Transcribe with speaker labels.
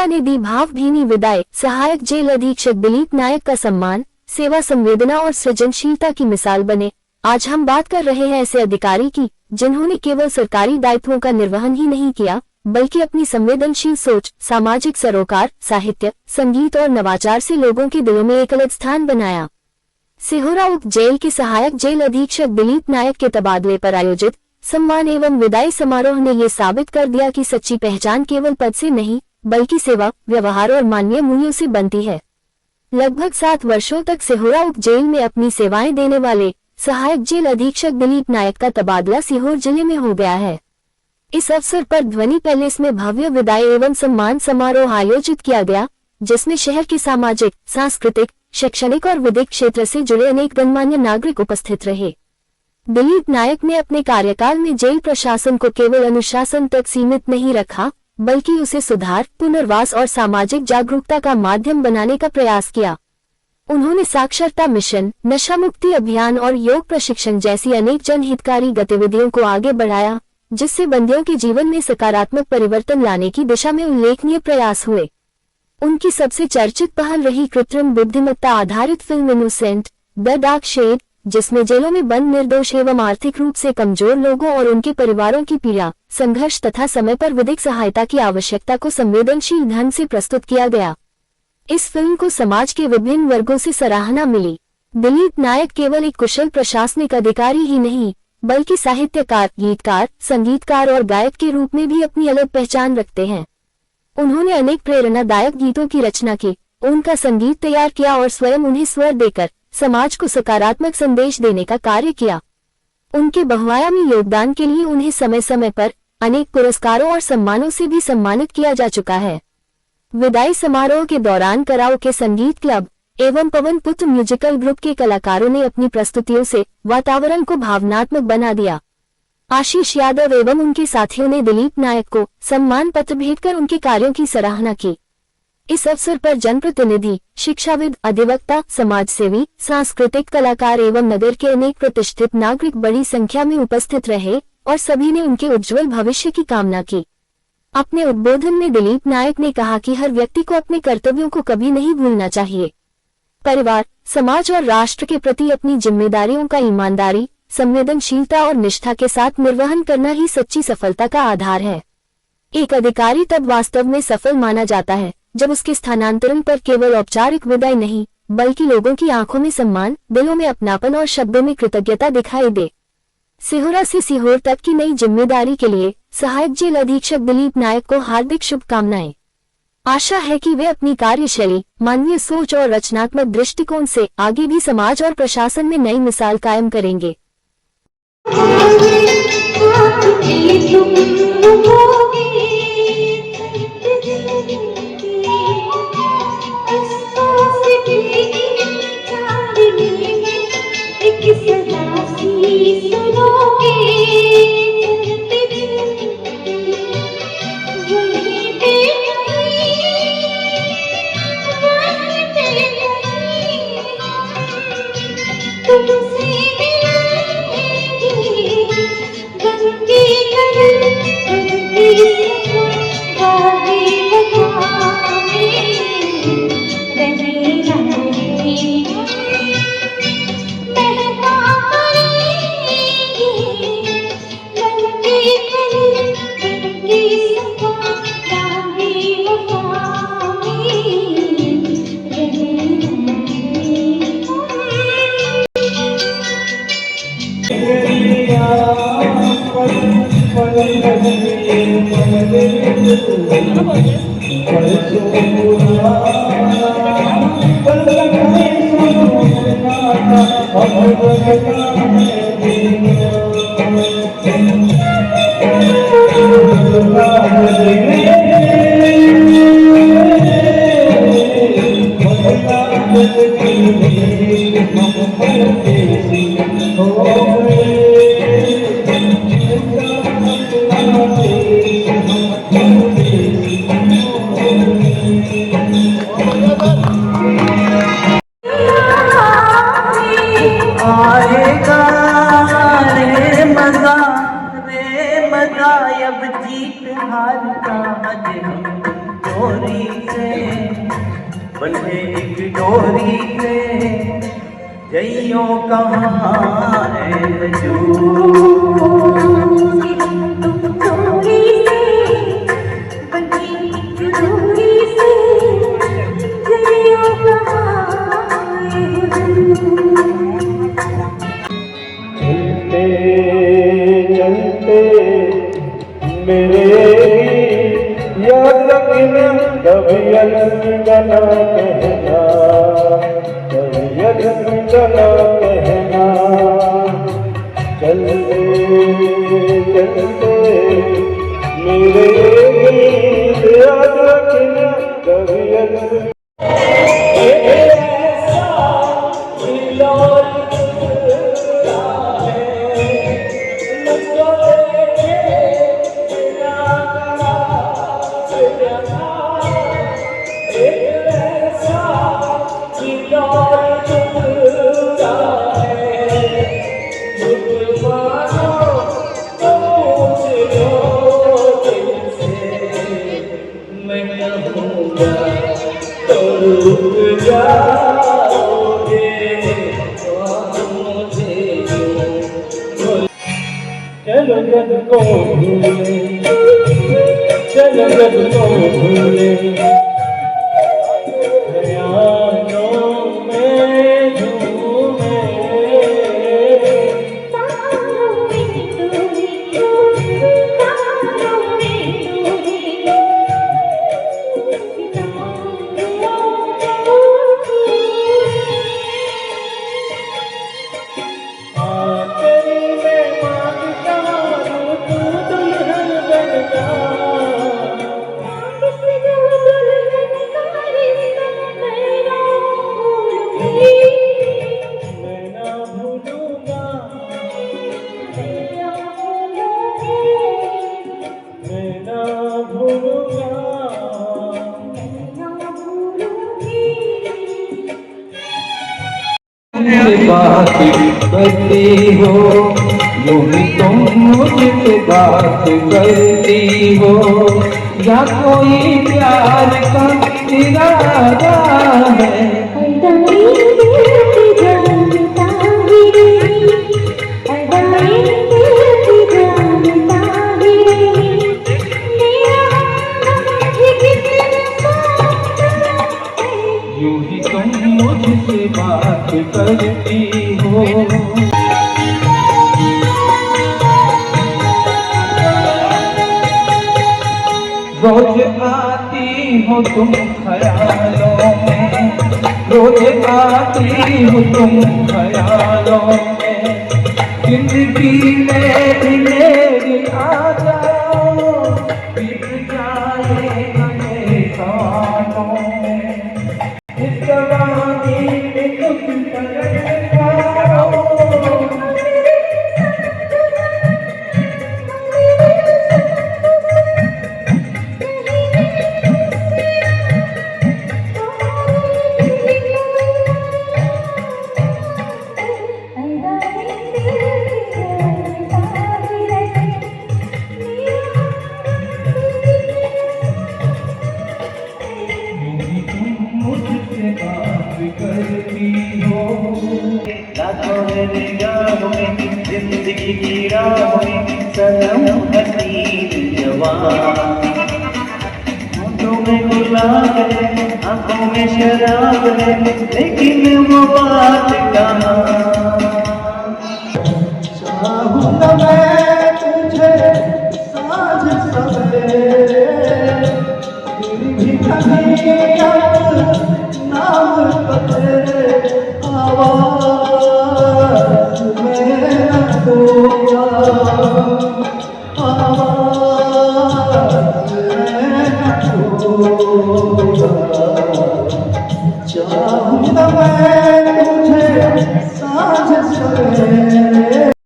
Speaker 1: सिहोरा ने दी भावभीनी विदाई। सहायक जेल अधीक्षक दिलीप नायक का सम्मान सेवा, संवेदना और सृजनशीलता की मिसाल बने। आज हम बात कर रहे हैं ऐसे अधिकारी की जिन्होंने केवल सरकारी दायित्वों का निर्वहन ही नहीं किया, बल्कि अपनी संवेदनशील सोच, सामाजिक सरोकार, साहित्य, संगीत और नवाचार से लोगों के दिलों में एक अलग स्थान बनाया। सिहोरा उप जेल के सहायक जेल अधीक्षक दिलीप नायक के तबादले पर आयोजित सम्मान एवं विदाई समारोह ने ये साबित कर दिया कि सच्ची पहचान केवल पद से नहीं, बल्कि सेवा, व्यवहार और मानवीय मूल्यों से बनती है। लगभग 7 वर्षों तक सिहोरा उप जेल में अपनी सेवाएं देने वाले सहायक जेल अधीक्षक दिलीप नायक का तबादला सीहोर जिले में हो गया है। इस अवसर पर ध्वनि पैलेस में भव्य विदाई एवं सम्मान समारोह आयोजित किया गया, जिसमें शहर के सामाजिक, सांस्कृतिक, शैक्षणिक और विधिक क्षेत्र से जुड़े अनेक गणमान्य नागरिक उपस्थित रहे। दिलीप नायक ने अपने कार्यकाल में जेल प्रशासन को केवल अनुशासन तक सीमित नहीं रखा, बल्कि उसे सुधार, पुनर्वास और सामाजिक जागरूकता का माध्यम बनाने का प्रयास किया। उन्होंने साक्षरता मिशन, नशा मुक्ति अभियान और योग प्रशिक्षण जैसी अनेक जनहितकारी गतिविधियों को आगे बढ़ाया, जिससे बंदियों के जीवन में सकारात्मक परिवर्तन लाने की दिशा में उल्लेखनीय प्रयास हुए। उनकी सबसे चर्चित पहल रही कृत्रिम बुद्धिमत्ता आधारित film Innocent The Dark Shade, जिसमें जेलों में बंद निर्दोष एवं आर्थिक रूप से कमजोर लोगों और उनके परिवारों की पीड़ा, संघर्ष तथा समय पर विधिक सहायता की आवश्यकता को संवेदनशील ढंग से प्रस्तुत किया गया। इस फिल्म को समाज के विभिन्न वर्गों से सराहना मिली। दिलीप नायक केवल एक कुशल प्रशासनिक अधिकारी ही नहीं, बल्कि साहित्यकार, गीतकार, संगीतकार और गायक के रूप में भी अपनी अलग पहचान रखते हैं। उन्होंने अनेक प्रेरणादायक गीतों की रचना की, उनका संगीत तैयार किया और स्वयं उन्हें स्वर देकर समाज को सकारात्मक संदेश देने का कार्य किया। उनके बहुआयामी योगदान के लिए उन्हें समय समय पर अनेक पुरस्कारों और सम्मानों से भी सम्मानित किया जा चुका है। विदाई समारोह के दौरान कराओके संगीत क्लब एवं पवन पुत्र म्यूजिकल ग्रुप के कलाकारों ने अपनी प्रस्तुतियों से वातावरण को भावनात्मक बना दिया। आशीष यादव एवं उनके साथियों ने दिलीप नायक को सम्मान पत्र भेंट कर उनके कार्यों की सराहना की। इस अवसर पर जनप्रतिनिधि, शिक्षाविद, अधिवक्ता, समाजसेवी, सांस्कृतिक कलाकार एवं नगर के अनेक प्रतिष्ठित नागरिक बड़ी संख्या में उपस्थित रहे और सभी ने उनके उज्जवल भविष्य की कामना की। अपने उद्बोधन में दिलीप नायक ने कहा कि हर व्यक्ति को अपने कर्तव्यों को कभी नहीं भूलना चाहिए। परिवार, समाज और राष्ट्र के प्रति अपनी जिम्मेदारियों का ईमानदारी, संवेदनशीलता और निष्ठा के साथ निर्वहन करना ही सच्ची सफलता का आधार है। एक अधिकारी तब वास्तव में सफल माना जाता है जब उसके स्थानांतरण पर केवल औपचारिक विदाई नहीं, बल्कि लोगों की आंखों में सम्मान, दिलों में अपनापन और शब्दों में कृतज्ञता दिखाई दे। सिहोरा से सीहोर तक की नई जिम्मेदारी के लिए सहायक जेल अधीक्षक दिलीप नायक को हार्दिक शुभकामनाएं। आशा है कि वे अपनी कार्यशैली, मानवीय सोच और रचनात्मक दृष्टिकोण से आगे भी समाज और प्रशासन में नई मिसाल कायम करेंगे।
Speaker 2: अब जीत हार का डोरी से, बंधे एक डोरी से, जइयो कहाँ है
Speaker 3: चलते मेरे याद रखना, कभी अलविदा कहना, कभी अलविदा कहना। चलते चलते मेरे याद रखना, कभी अलविदा। चलो जग को भूले, चलो जग को भूले, ख्यालों में झूमे। बात करती हो, यूं ही तुम मुझसे बात करती हो, या कोई प्यार का इरादा है। यूं ही तुम मुझसे बात करती हो। रोज आती हो तुम ख्यालों में, रोज आती हो तुम ख्यालों में, जिंदगी में मेरी आ जाओ, बीत जाए मेरे सालों में, इस जवानी में तुम जिंदगी की राह में सनम हसीन जवान, होठों में गुलाब है, आंखों में शराब है, लेकिन वो बात